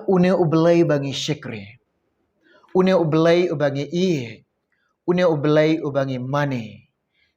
Sebab une ublay bangi syikri. Une ublay ubangi i. Une ublay ubangi mani.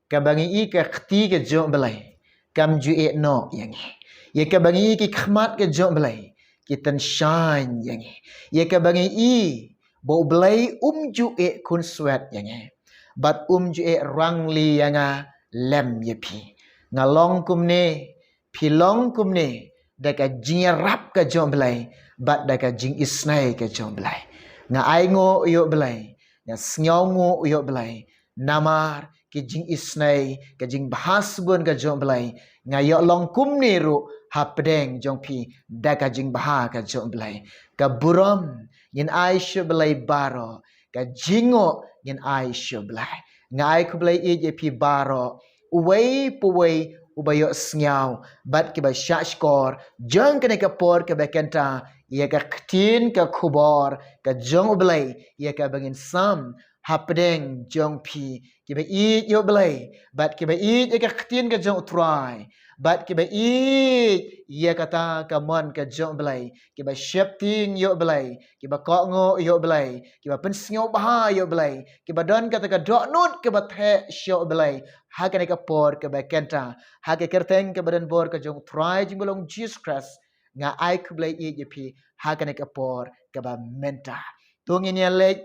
Ka bangi i ka khti ke jom belai. Kam ju e no yangi. Ye ka bangi i ki khmat ke jom belai. Ki tan shine yangi. Ye ka bangi i bo ublay ju e kun swet yangi. Bat ju e rangli yanga lem ye pi. Ngalong kumne pilong kumne daka jingyarap ka jom belai. Bat daka jing isnai ka jom belai. Nga ai ngo yo belai. Nga snyaw ngo yo belai. Namar ki jing isnai ka jing bahas bun ka jom belai. Nga yo long kum ni ru hapdeng jong pi daka jing baha ka jom belai. Ka buram yin ai shu belai baro. Ka jingo yin ai shu belai. Nga ai ku belai i je pi baro. Uway puway ubayo snyaw. Bat ki ba syashkor. Jong kene ka por ka bekenta. Ia ka ktin ka kubor ka jong belai ia ka bangin sam hapdeng jong pi ki ba i yo belai bat ki ba i ia ka ktin ka jong trai bat ki ba i ia kata ka mon ka jong belai ki ba shapting yo belai ki ba ko ngo yo belai ki ba pensnyo baha yo belai ki ba don kata ka dok nut ki ba the syo belai ha ka ka por ka ba kenta ha ka kerteng ka badan bor ka jong trai jingolong Jesus Christ nga ai kublai i jepi hakane kapor kaba menta tungin ya lek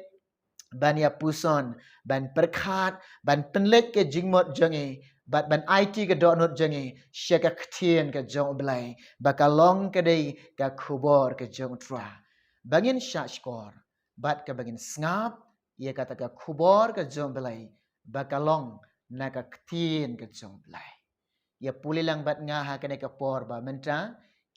ban ya puson ban perkhat ban penlek ke jingmot jangi bat ban IT ke donut jangi syaka ktien ke jong blai bakalong ke dei ka kubor ke jong tra bangin syashkor bat ke bangin ngap ia kata ka kubor ke jong blai bakalong na ka ktien ke jong blai ia pulilang bat nga hakane kapor ba menta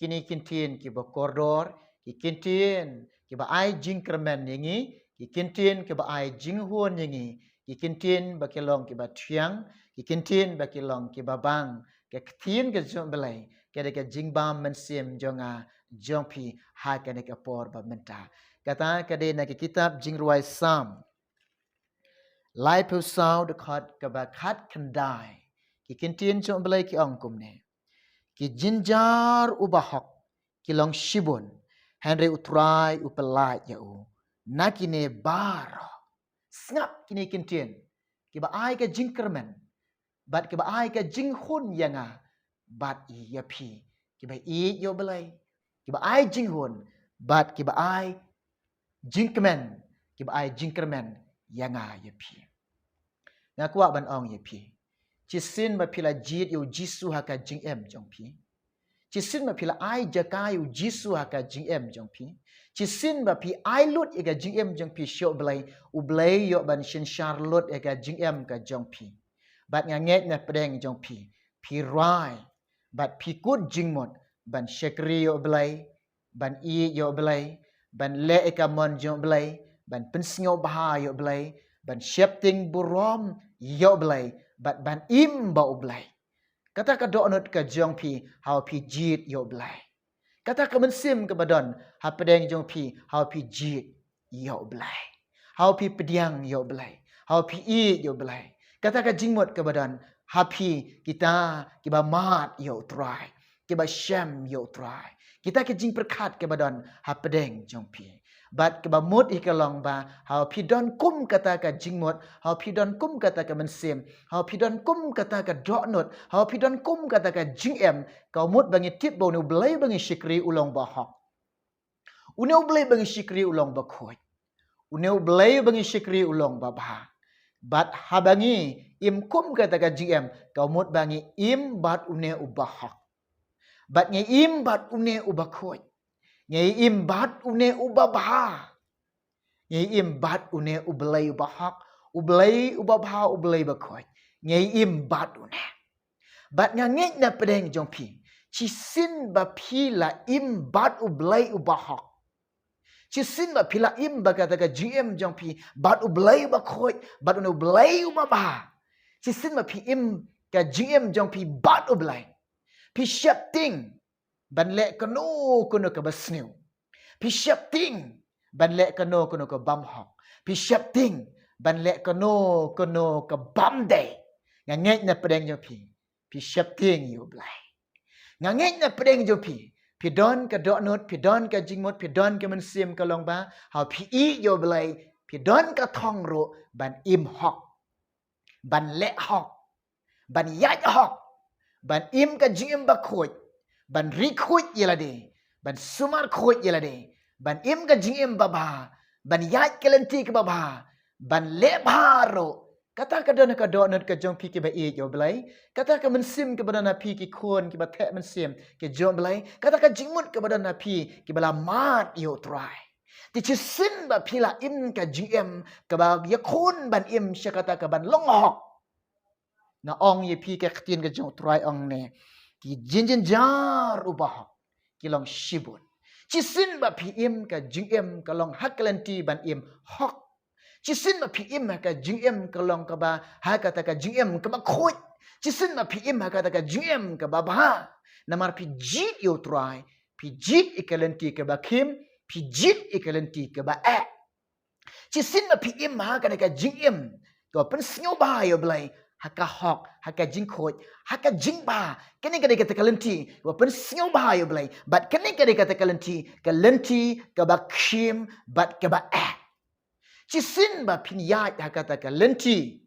kini kintin ki ba koridor ki kintin ki ba ai jingkermen yangi ki kintin ki ba ai jinghuan yangi ki kintin ba kilong ki ba thiang ki kintin ba kilong ki ba bang ke ktin ke jom belai ke de ke jingbam mensim jonga jompi ha ke ne ke por ba menta kata ke de na ke kitab jingruai sam lai pu sau de khat ke ba khat kendai ki kintin jom belai ki ongkum ne ki jingjynjar u bahok ki long shibun hynrei u trai u pyllait ya u nakine baro snap kini kintin ki ba ai ka jingkermen bat ki ba ai ka jinghun yanga bat i ya pi ki ba i yo belai ki ba ai jinghun bat ki ba ai jingkermen ki ba ai jingkermen yanga ya pi ngakwa ban ong ya pi chisin ba pila jit yu jisu haka jing em jong pi chisin ba pila ai jaka yu jisu haka jing em jong pi chisin ba pi ai lut ega jing em jong pi sho blai u blai yo ban shin charlotte ega jing em ka jong pi bat nga nget na pedeng jong pi rai bat pi kut jingmot ban shekri yo blai ban i yo blai ban le eka mon jong blai ban pensnyo baha yo blai ban shapting burom yo blai bat ban im ba blai kata ka donut ka jong pi how pi jit yo blai kata ka mensim ke badon ha pedeng jong pi how pi jit yo blai how pi pediang yo blai how pi i yo blai kata ka jingmot ke badan ha pi kita kiba mat yo trai kiba sham yo trai kita ke jing perkat ke badan ha pedeng jong pi bat ke ba mut ikalong ba how pi don kum kata ka jingmot how pi don kum kata ka mensim how pi don kum kata ka donut how pi don kum kata ka jingem kau mut bangi tip bo nu blai bangi shikri ulong bahok uneu blai bangi shikri ulong bakhoi uneu blai bangi shikri ulong babha bat habangi im kum kata ka jingem kau mut bangi im bat une ubahok bat nge im bat une ubakhoi ngai im bat une ubabha ngai im bat une ublai ubahak ublai ubabha ublai bakhoi ngai im bat une bat ngai na pedeng jong pi chi sin ba pi la im bat ublai ubahak chi sin ba pi la im ba kata ka gm jong pi bat ublai bakhoi bat une ublai ubabha chi sin ba pi im ka gm jong pi bat ublai pi shapting ban le kanu kuno ka basniu pi shapting ban le kanu kuno ka bamhok pi shapting ban le kanu kuno ka bamde nganget na pedeng jo pi shapting yo blai nganget na pedeng jo pi Pidon ka donut, pidon ka jingmut, pidon ka mensim ka long ba, how pi yo belai, pidon ka thong ro, ban im hok, ban le hok, ban yat hok, ban im ka jingim ba khoj, ban ri khoj yelade, ban sumar khoj yelade, ban im ka jingim ba ba, ban yat kelenti ka ba ba, ban le baro, kata ka don ka donut ka jong pi ki ba yo belai, kata ka mensim ka badana pi ki khon ki ba the mensim ki jong belai, kata ka jingmut ka badana pi ki bala mat yo trai. Ti chi sin ba pila im ka gm ka ba ya khon ban im syakata ka ban long hok. Na ong ye pi ka khtin ka jong trai ong ne ki jingjynjar ubah ki long shibun. Chi sin ba pi im ka gm ka long haklanti ban im hok. Chi sin ma pi im ka gm ka long ka ba ha kata ka gm ka ba khoj. Chi sin ma pi im ha kata ka gm ka ba ba. Namar pi jit yo try, pi jit ikalenti ka ba kim, pi jit ikalenti ka ba a. Chi sin ma pi im ha kata ka gm ka pen snyo ba yo blai. Haka hok, haka jing khoj, haka jing ba. Kini kada kata kalenti, ka pen snyo ba yo blai. But kini kada kata kalenti ka ba kim, but ka ba a. Ci sin ba pin yat ha kata ka lenti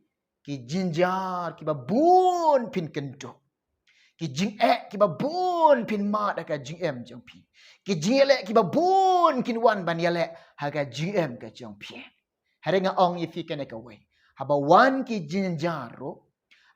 ki jinjar ki ba bun pin kento ki jing ki ba bun pin mat ha ka jing jong pi ki jing ki ba bun kin wan ban yale ha ka jing ka jong pi hare nga ong if kan ka we ha ba wan ki jinjar ro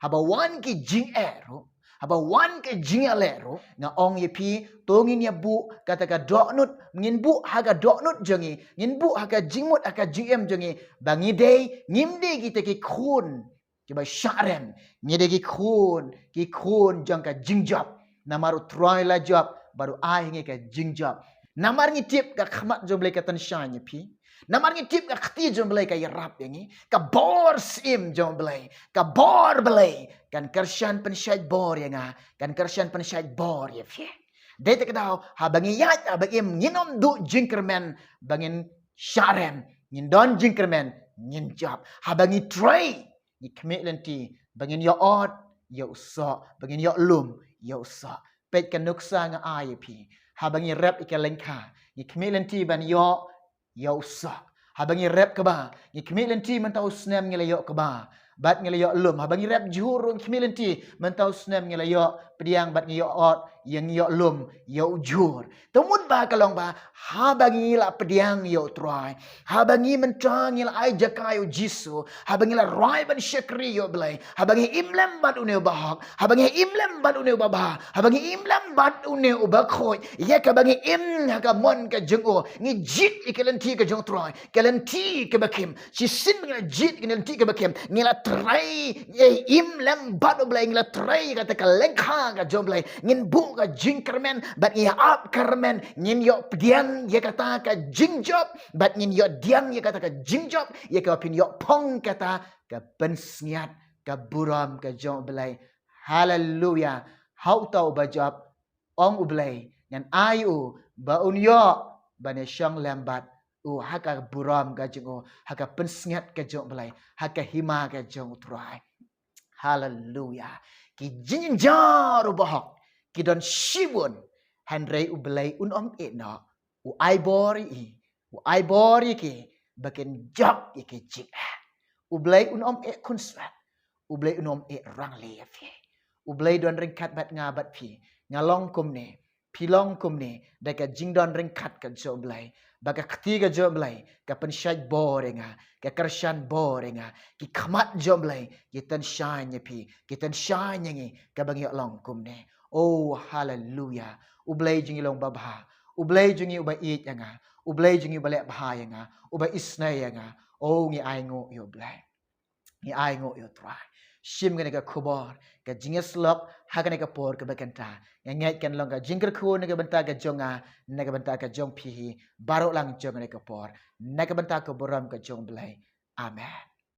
ha ba wan ki jing ro haba wan ke jingalero nga ong yepi tongin ya bu kata ka doknut ngin bu haga doknut jongi ngin bu haga jingmut aka jingem jongi bangi day ngimde kita ki khun ki ba sharem ngide ki khun jang ka jingjap namaru try la job baru ai nge ka jingjap namar ngitip ka khmat jomble ka tan shan yepi namar ngitip ka khti jomble ka yarap yangi ka bor sim jomble ka bor belai kan kersyan pensyait bor ya nga kan kersyan pensyait bor ya fie dai tak daw ha bangi yat ha bagim nginom du jinkermen bangin sharem ngin don jinkermen ngin job ha bangi trai ni kemik lenti bangin yo ot yo so bangin yo lum yo so pet kan nuksa nga IAP ha bangi rep ikalengka ni kemik lenti ban yo so ha bangi rep ka ba ni kemik lenti man tau snem ngila yo ka ba bat ngelayo lum habangi rap jurung khmilenti mentau snem ngelayo pediang bat ngyo ot yang ngyo lum yo jur temut ba kalong ba habangi la pediang yo try habangi mentang ngil ai jakayo jisu habangi la rai ban syakri yo blai habangi imlem bat une bahok habangi imlem bat une baba habangi imlem bat une ubakhoy ya ka bangi im ka mon ka jengo ngi jit ikalenti ka jong try kalenti ka bakim si sin ngila jit kalenti ka bakim ngila Trai im lem batu blai ngila trai kata ka lengkha ka jom blai ngin bu ka jingkermen bat ngi ap kermen ngin yo pedian ye kata ka jingjob bat ngin yo dian ye kata ka jingjob ye ka pin yo pong kata ka pensniat ka buram ka jom blai haleluya hau tau ba job ong blai ngan ayu ba un yo bane syang lembat haka buram ka jengo haka pensngat ka jong belai haka hima ka jong try haleluya ki jingjynjar bahok ki don shibun hynrei belai om etna ai bori ki baken job ki jik belai om et kunsrat belai om et rangli fi belai don ringkat bat ngabat fi ngalong kumne pilong kumne daka jingdon ringkat ka jong belai baga ketiga jomblay ka pensyait borenga ka kersyan borenga ki khamat jomblay ki tan shine pi ki tan shine ngi ka bangi long kumne oh hallelujah ublay jingi long babha ublay jingi uba it nga ublay jingi balek bahaya nga uba isnay nga oh ngi ai ngo yo blay ngi ai ngo yo try shim gane ka khubor ka jinges lok hagane ka por ka bakanta ngai kan long ka jingker khu ne ka banta ka jonga ne ka banta ka jong pi baro lang jong ne ka por ne ka banta ka boram ka jong blai amen